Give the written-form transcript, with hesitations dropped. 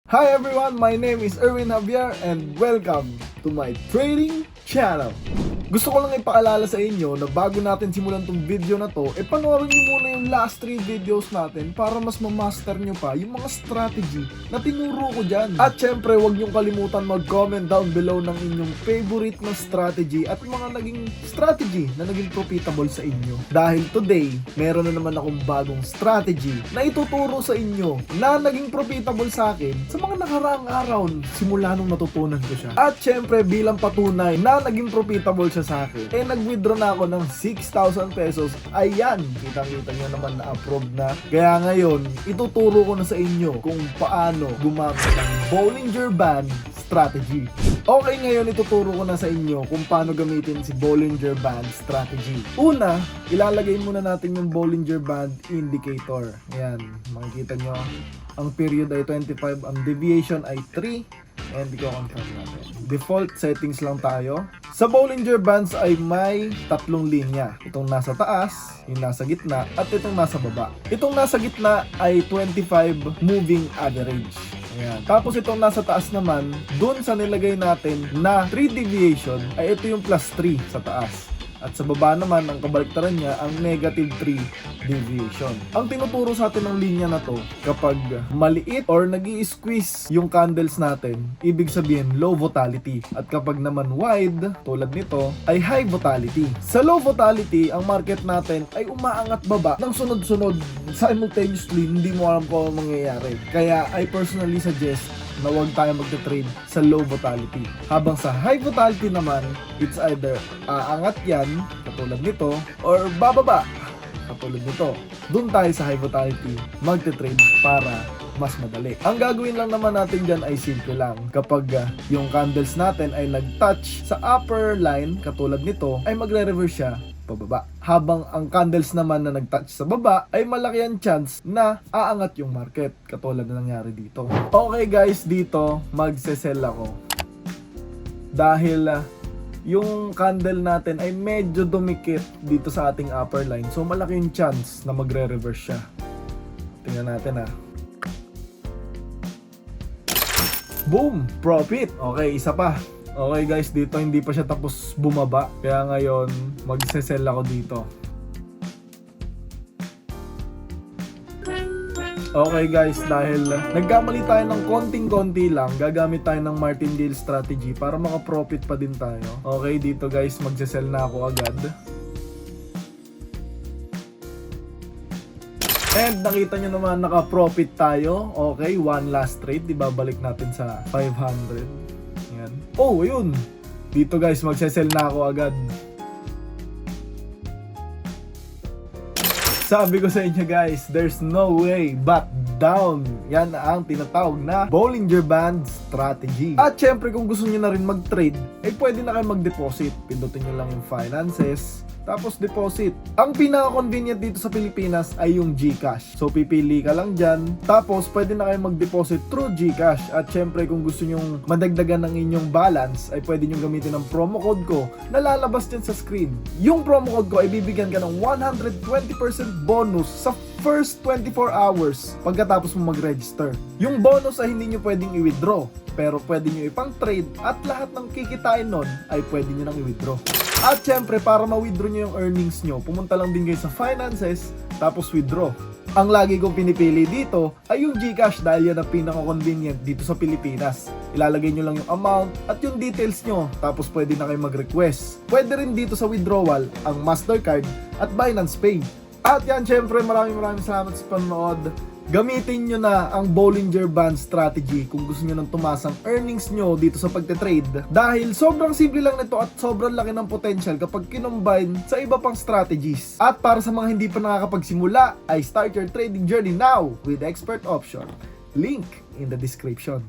Hi everyone, my name is Erwin Javier and welcome to my trading channel. Gusto ko lang ipaalala sa inyo na bago natin simulan tong video na to, panoorin nyo muna yung last 3 videos natin para mas ma-master nyo pa yung mga strategy na tinuro ko dyan. At syempre, huwag nyo kalimutan mag-comment down below ng inyong favorite na strategy at mga naging strategy na naging profitable sa inyo. Dahil today, meron na naman akong bagong strategy na ituturo sa inyo na naging profitable sa akin sa mga nakaraang araw simula nung natutunan ko siya. At syempre, bilang patunay na naging profitable siya sa akin, nag-withdraw na ako ng 6,000 pesos. Ayan, kitang-kita nyo naman na approve na. Kaya ngayon, ituturo ko na sa inyo kung paano gumamit ng Bollinger Band strategy. Okay, ngayon ituturo ko na sa inyo kung paano gamitin si Bollinger Band strategy. Una, ilalagay muna natin yung Bollinger Band indicator. Ayan, makikita nyo, ang period ay 25, ang deviation ay 3, and i-confirm natin. Default settings lang tayo. Sa Bollinger Bands ay may tatlong linya. Itong nasa taas, yung nasa gitna, at itong nasa baba. Itong nasa gitna ay 25 moving average. Ayan. Tapos itong nasa taas naman, dun sa nilagay natin na 3 deviation, ay ito yung plus 3 sa taas. At sa baba naman, ang kabaliktaran niya, ang negative 3 deviation. Ang tinuturo sa atin ng linya na to, kapag maliit or nag-i-squeeze yung candles natin, ibig sabihin low volatility. At kapag naman wide, tulad nito, ay high volatility. Sa low volatility, ang market natin ay umaangat baba ng sunod-sunod. Simultaneously, hindi mo alam kung ano mangyayari. Kaya I personally suggest na huwag tayo magte-trade sa low volatility. Habang sa high volatility naman, it's either aangat yan, katulad nito, or bababa, katulad nito. Doon tayo sa high volatility, magte-trade para mas madali. Ang gagawin lang naman natin dyan ay simple lang. Kapag yung candles natin ay nag-touch sa upper line, katulad nito, ay magre-reverse siya pababa. Habang ang candles naman na nag-touch sa baba ay malaki ang chance na aangat yung market, katulad na nangyari dito. Okay guys, dito magse-sell ako. Dahil yung candle natin ay medyo dumikit dito sa ating upper line. So malaki yung chance na magre-reverse siya. Tingnan natin Boom! Profit! Okay, isa pa. Okay guys, dito hindi pa siya tapos bumaba. Kaya ngayon, magse-sell ako dito. Okay guys, dahil nagkamali tayo ng konting-konti lang, gagamit tayo ng martingale strategy para maka-profit pa din tayo. Okay, dito guys, magse-sell na ako agad. And nakita nyo naman, naka-profit tayo. Okay, one last trade, ibabalik natin sa 500. Oh, ayun. Dito guys, magse-sell na ako agad. Sabi ko sa inyo guys, there's no way but down. Yan ang tinatawag na Bollinger Band strategy. At syempre, kung gusto niyo na rin mag-trade, pwede na kayo mag-deposit. Pindutin niyo lang yung finances, tapos deposit. Ang pinaka-convenient dito sa Pilipinas ay yung GCash. So pipili ka lang dyan, tapos pwede na kayo mag-deposit through GCash. At syempre kung gusto nyong madagdagan ng inyong balance, ay pwede nyong gamitin ang promo code ko na lalabas dyan sa screen. Yung promo code ko ay bibigyan ka ng 120% bonus sa first 24 hours pagkatapos mo mag-register. Yung bonus ay hindi nyo pwedeng i-withdraw, pero pwede nyo ipang trade at lahat ng kikitain nun ay pwede nyo nang i-withdraw. At syempre, para ma-withdraw nyo yung earnings nyo, pumunta lang din kayo sa finances, tapos withdraw. Ang lagi kong pinipili dito ay yung GCash dahil yan ang pinaka-convenient dito sa Pilipinas. Ilalagay nyo lang yung amount at yung details nyo, tapos pwede na kayo mag-request. Pwede rin dito sa withdrawal ang Mastercard at Binance Pay. At yan, syempre, maraming salamat sa panonood. Gamitin nyo na ang Bollinger Band strategy kung gusto nyo nang tumaas ang earnings nyo dito sa pagte-trade. Dahil sobrang simple lang nito at sobrang laki ng potential kapag kinombine sa iba pang strategies. At para sa mga hindi pa nakakapagsimula, ay start your trading journey now with Expert Option. Link in the description.